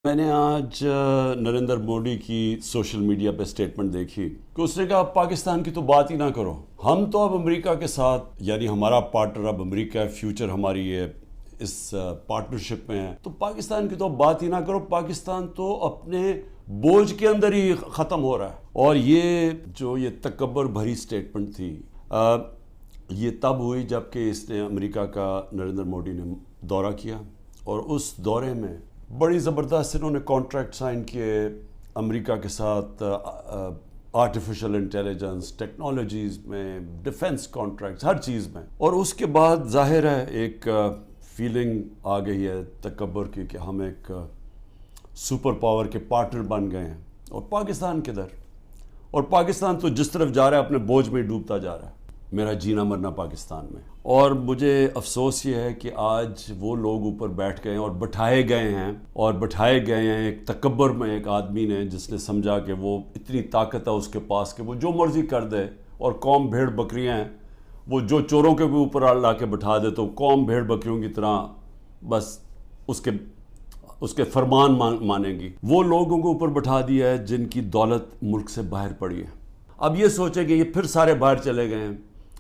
میں نے آج نریندر مودی کی سوشل میڈیا پہ سٹیٹمنٹ دیکھی کہ اس نے کہا پاکستان کی تو بات ہی نہ کرو، ہم تو اب امریکہ کے ساتھ، یعنی ہمارا پارٹنر اب امریکہ ہے، فیوچر ہماری ہے اس پارٹنرشپ میں ہے، تو پاکستان کی تو اب بات ہی نہ کرو، پاکستان تو اپنے بوجھ کے اندر ہی ختم ہو رہا ہے۔ اور یہ تکبر بھری سٹیٹمنٹ تھی، یہ تب ہوئی جب کہ اس نے امریکہ کا نریندر مودی نے دورہ کیا، اور اس دورے میں بڑی زبردست انہوں نے کانٹریکٹ سائن کیے امریکہ کے ساتھ، آرٹیفیشل انٹیلیجنس ٹیکنالوجیز میں، ڈیفنس کانٹریکٹس، ہر چیز میں۔ اور اس کے بعد ظاہر ہے ایک فیلنگ آ گئی ہے تکبر کی کہ ہم ایک سپر پاور کے پارٹنر بن گئے ہیں، اور پاکستان کدھر؟ اور پاکستان تو جس طرف جا رہا ہے اپنے بوجھ میں ڈوبتا جا رہا ہے، میرا جینا مرنا پاکستان میں۔ اور مجھے افسوس یہ ہے کہ آج وہ لوگ اوپر بیٹھ گئے ہیں اور بٹھائے گئے ہیں ایک تکبر میں، ایک آدمی نے جس نے سمجھا کہ وہ اتنی طاقت ہے اس کے پاس کہ وہ جو مرضی کر دے، اور قوم بھیڑ بکریاں ہیں، وہ جو چوروں کے بھی اوپر لا کے بٹھا دے تو قوم بھیڑ بکریوں کی طرح بس اس کے فرمان مانیں گی۔ وہ لوگوں کو اوپر بٹھا دیا ہے جن کی دولت ملک سے باہر پڑی ہے۔ اب یہ سوچیں کہ یہ پھر سارے باہر چلے گئے ہیں،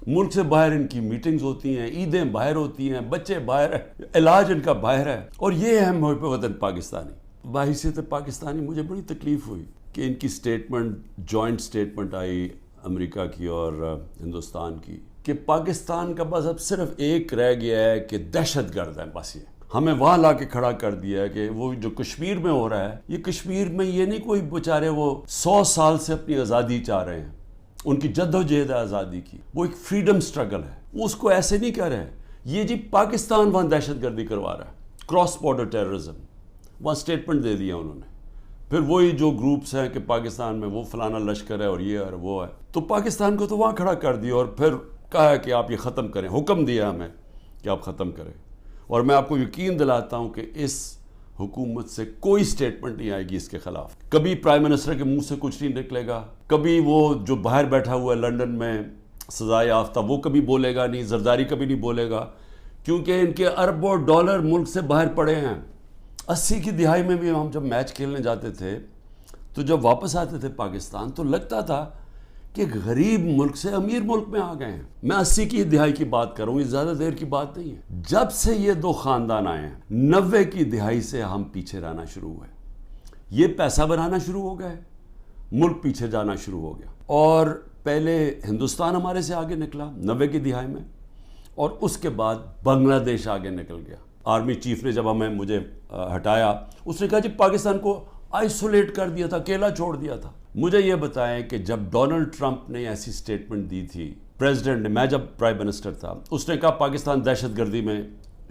ملک سے باہر ان کی میٹنگز ہوتی ہیں، عیدیں باہر ہوتی ہیں، بچے باہر ہیں، علاج ان کا باہر ہے، اور یہ ہے محب وطن پاکستانی۔ بحیثیت پاکستانی مجھے بڑی تکلیف ہوئی کہ ان کی سٹیٹمنٹ، جوائنٹ سٹیٹمنٹ آئی امریکہ کی اور ہندوستان کی، کہ پاکستان کا بس اب صرف ایک رہ گیا ہے کہ دہشت گرد ہے، بس یہ ہمیں وہاں لا کے کھڑا کر دیا ہے کہ وہ جو کشمیر میں ہو رہا ہے، یہ کشمیر میں یہ نہیں کوئی بیچارے وہ 100 سال سے اپنی آزادی چاہ رہے ہیں، ان کی جد و جہد ہے آزادی کی، وہ ایک فریڈم سٹرگل ہے، اس کو ایسے نہیں کہہ رہے یہ جی پاکستان وہاں دہشت گردی کروا رہا ہے، کراس بارڈر ٹیررزم، وہاں سٹیٹمنٹ دے دیا انہوں نے۔ پھر وہی جو گروپس ہیں کہ پاکستان میں وہ فلانا لشکر ہے اور یہ ہے وہ ہے، تو پاکستان کو تو وہاں کھڑا کر دیا، اور پھر کہا ہے کہ آپ یہ ختم کریں، حکم دیا ہمیں کہ آپ ختم کریں۔ اور میں آپ کو یقین دلاتا ہوں کہ اس حکومت سے کوئی سٹیٹمنٹ نہیں آئے گی اس کے خلاف، کبھی پرائم منسٹر کے منہ سے کچھ نہیں نکلے گا، کبھی وہ جو باہر بیٹھا ہوا ہے لنڈن میں سزائے یافتہ وہ کبھی بولے گا نہیں، زرداری کبھی نہیں بولے گا، کیونکہ ان کے اربوں ڈالر ملک سے باہر پڑے ہیں۔ 80 کی دہائی میں بھی ہم جب میچ کھیلنے جاتے تھے تو جب واپس آتے تھے پاکستان تو لگتا تھا کہ غریب ملک سے امیر ملک میں آ گئے ہیں۔ میں 80 کی دہائی کی بات کروں گی، زیادہ دیر کی بات نہیں ہے۔ جب سے یہ دو خاندان آئے ہیں، 90 کی دہائی سے ہم پیچھے رہنا شروع ہوئے، یہ پیسہ بنانا شروع ہو گئے، ملک پیچھے جانا شروع ہو گیا۔ اور پہلے ہندوستان ہمارے سے آگے نکلا 90 کی دہائی میں، اور اس کے بعد بنگلہ دیش آگے نکل گیا۔ آرمی چیف نے جب مجھے ہٹایا، اس نے کہا جی پاکستان کو آئسولیٹ کر دیا تھا، اکیلا چھوڑ دیا تھا۔ مجھے یہ بتائیں کہ جب ڈونلڈ ٹرمپ نے ایسی سٹیٹمنٹ دی تھی، پریزیڈنٹ نے، میں جب پرائم منسٹر تھا، اس نے کہا پاکستان دہشت گردی میں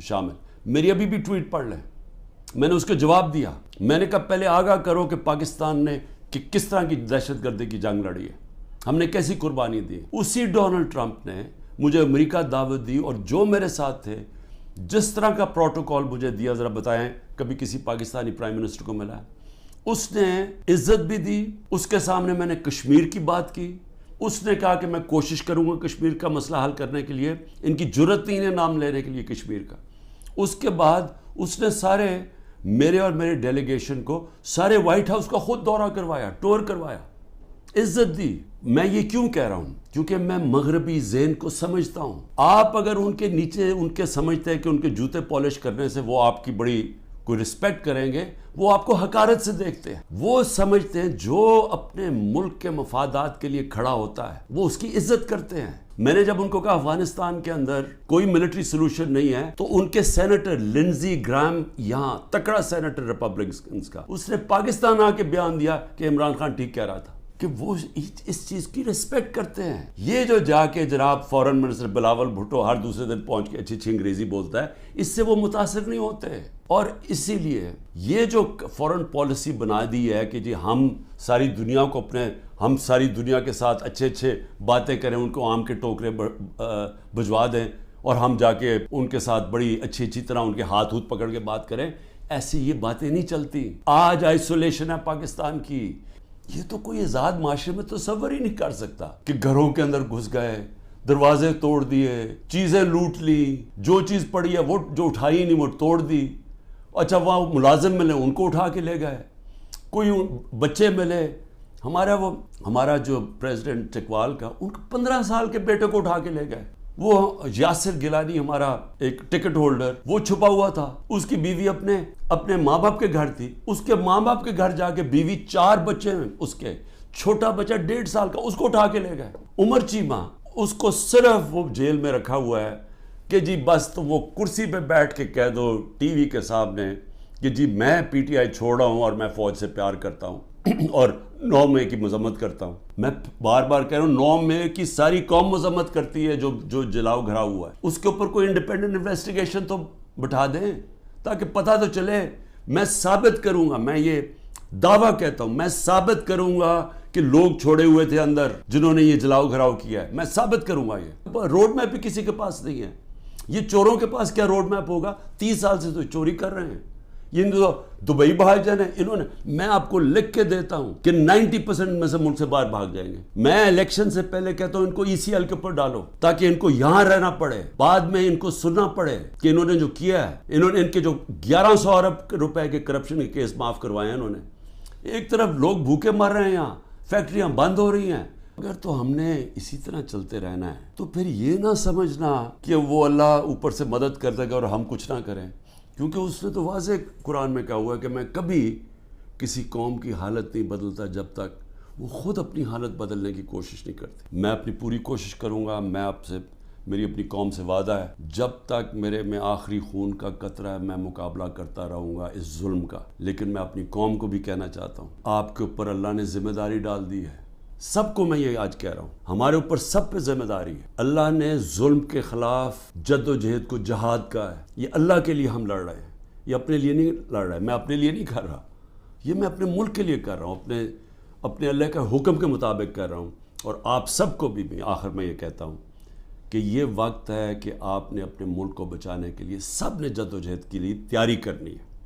شامل، میری ابھی بھی ٹویٹ پڑھ لیں، میں نے اس کو جواب دیا، میں نے کہا پہلے آگاہ کرو کہ پاکستان نے کہ کس طرح کی دہشت گردی کی جنگ لڑی ہے، ہم نے کیسی قربانی دی۔ اسی ڈونلڈ ٹرمپ نے مجھے امریکہ دعوت دی، اور جو میرے ساتھ تھے، جس طرح کا پروٹوکول مجھے دیا، ذرا بتائیں کبھی کسی پاکستانی پرائم منسٹر کو ملا ہے؟ اس نے عزت بھی دی، اس کے سامنے میں نے کشمیر کی بات کی، اس نے کہا کہ میں کوشش کروں گا کشمیر کا مسئلہ حل کرنے کے لیے، ان کی جرت نہیں ہے نام لینے کے لیے کشمیر کا۔ اس کے بعد اس نے سارے میرے اور میرے ڈیلیگیشن کو سارے وائٹ ہاؤس کا خود دورہ کروایا، ٹور کروایا، عزت دی۔ میں یہ کیوں کہہ رہا ہوں؟ کیونکہ میں مغربی ذہن کو سمجھتا ہوں۔ آپ اگر ان کے نیچے ان کے سمجھتے ہیں کہ ان کے جوتے پالش کرنے سے وہ آپ کی بڑی کوئی رسپیکٹ کریں گے، وہ آپ کو حقارت سے دیکھتے ہیں۔ وہ سمجھتے ہیں جو اپنے ملک کے مفادات کے لیے کھڑا ہوتا ہے وہ اس کی عزت کرتے ہیں۔ میں نے جب ان کو کہا افغانستان کے اندر کوئی ملٹری سلوشن نہیں ہے، تو ان کے سینیٹر لنزی گرام، یہاں تکڑا سینیٹر ریپبلکنز کا، اس نے پاکستان آ کے بیان دیا کہ عمران خان ٹھیک کہہ رہا تھا، کہ وہ اس چیز کی رسپیکٹ کرتے ہیں۔ یہ جو جا کے جناب فورن منسٹر بلاول بھٹو ہر دوسرے دن پہنچ کے اچھی انگریزی بولتا ہے، اس سے وہ متاثر نہیں ہوتے۔ اور اسی لیے یہ جو فورن پالیسی بنا دی ہے کہ جی ہم ساری دنیا کو ہم ساری دنیا کے ساتھ اچھے باتیں کریں، ان کو آم کے ٹوکرے بھجوا دیں، اور ہم جا کے ان کے ساتھ بڑی اچھی طرح ان کے ہاتھ پکڑ کے بات کریں، ایسی یہ باتیں نہیں چلتی۔ آج آئسولیشن ہے پاکستان کی، یہ تو کوئی آزاد معاشرے میں تصور ہی نہیں کر سکتا کہ گھروں کے اندر گھس گئے، دروازے توڑ دیے، چیزیں لوٹ لی، جو چیز پڑی ہے وہ جو اٹھائی نہیں وہ توڑ دی، اچھا وہاں ملازم ملے ان کو اٹھا کے لے گئے, کوئی بچے ملے, ہمارا جو پریزیڈنٹ چکوال کا, ان کو 15 سال کے بیٹے کو اٹھا کے لے گئے. وہ یاسر گیلانی ہمارا ایک ٹکٹ ہولڈر, وہ چھپا ہوا تھا, اس کی بیوی اپنے ماں باپ کے گھر تھی, اس کے ماں باپ کے گھر جا کے بیوی 4 بچے ہیں اس کے, چھوٹا بچہ 1.5 سال کا, اس کو اٹھا کے لے گئے. عمر چیمہ, اس کو صرف وہ جیل میں رکھا ہوا ہے کہ جی بس تم وہ کرسی پہ بیٹھ کے کہہ دو ٹی وی کے سامنے کہ جی میں پی ٹی آئی چھوڑ رہا ہوں اور میں فوج سے پیار کرتا ہوں اور 9 مئی کی مذمت کرتا ہوں. میں بار بار کہہ رہا ہوں 9 مئی کی ساری قوم مذمت کرتی ہے جو جلاؤ گھرا ہوا ہے. اس کے اوپر کوئی انڈیپینڈنٹ انویسٹیگیشن تو بٹھا دیں تاکہ پتہ تو چلے. میں ثابت کروں گا, میں یہ دعویٰ کہتا ہوں, میں ثابت کروں گا کہ لوگ چھوڑے ہوئے تھے اندر جنہوں نے یہ جلاؤ گھراؤ کیا ہے. میں ثابت کروں گا. یہ روڈ میپ بھی کسی کے پاس نہیں ہے. یہ چوروں کے پاس کیا روڈ میپ ہوگا؟ 30 سال سے تو چوری کر رہے ہیں. یہ دبئی بھاگ جانے انہوں نے, میں آپ کو لکھ کے دیتا ہوں کہ 90% میں سے ملک سے باہر بھاگ جائیں گے. میں الیکشن سے پہلے کہتا ہوں ان کو ECL کے اوپر ڈالو تاکہ ان کو یہاں رہنا پڑے, بعد میں ان کو سننا پڑے کہ انہوں نے جو کیا ہے. انہوں نے ان کے جو 1100 ارب روپے کے کرپشن کے کیس معاف کروائے ہیں انہوں نے. ایک طرف لوگ بھوکے مر رہے ہیں, یہاں فیکٹریاں بند ہو رہی ہیں. اگر تو ہم نے اسی طرح چلتے رہنا ہے تو پھر یہ نہ سمجھنا کہ وہ اللہ اوپر سے مدد کر دے گا اور ہم کچھ نہ کریں, کیونکہ اس نے تو واضح قرآن میں کہا ہوا ہے کہ میں کبھی کسی قوم کی حالت نہیں بدلتا جب تک وہ خود اپنی حالت بدلنے کی کوشش نہیں کرتی. میں اپنی پوری کوشش کروں گا. میں آپ سے, میری اپنی قوم سے وعدہ ہے, جب تک میرے میں آخری خون کا قطرہ ہے میں مقابلہ کرتا رہوں گا اس ظلم کا. لیکن میں اپنی قوم کو بھی کہنا چاہتا ہوں, آپ کے اوپر اللہ نے ذمہ داری ڈال دی ہے. سب کو میں یہ آج کہہ رہا ہوں, ہمارے اوپر سب پہ ذمہ داری ہے. اللہ نے ظلم کے خلاف جد و جہد کو جہاد کا ہے. یہ اللہ کے لیے ہم لڑ رہے ہیں, یہ اپنے لیے نہیں لڑ رہے. میں اپنے لیے نہیں کر رہا, یہ میں اپنے ملک کے لیے کر رہا ہوں, اپنے اللہ کے حکم کے مطابق کر رہا ہوں. اور آپ سب کو بھی آخر میں یہ کہتا ہوں کہ یہ وقت ہے کہ آپ نے اپنے ملک کو بچانے کے لیے سب نے جد و جہد کے لیے تیاری کرنی ہے.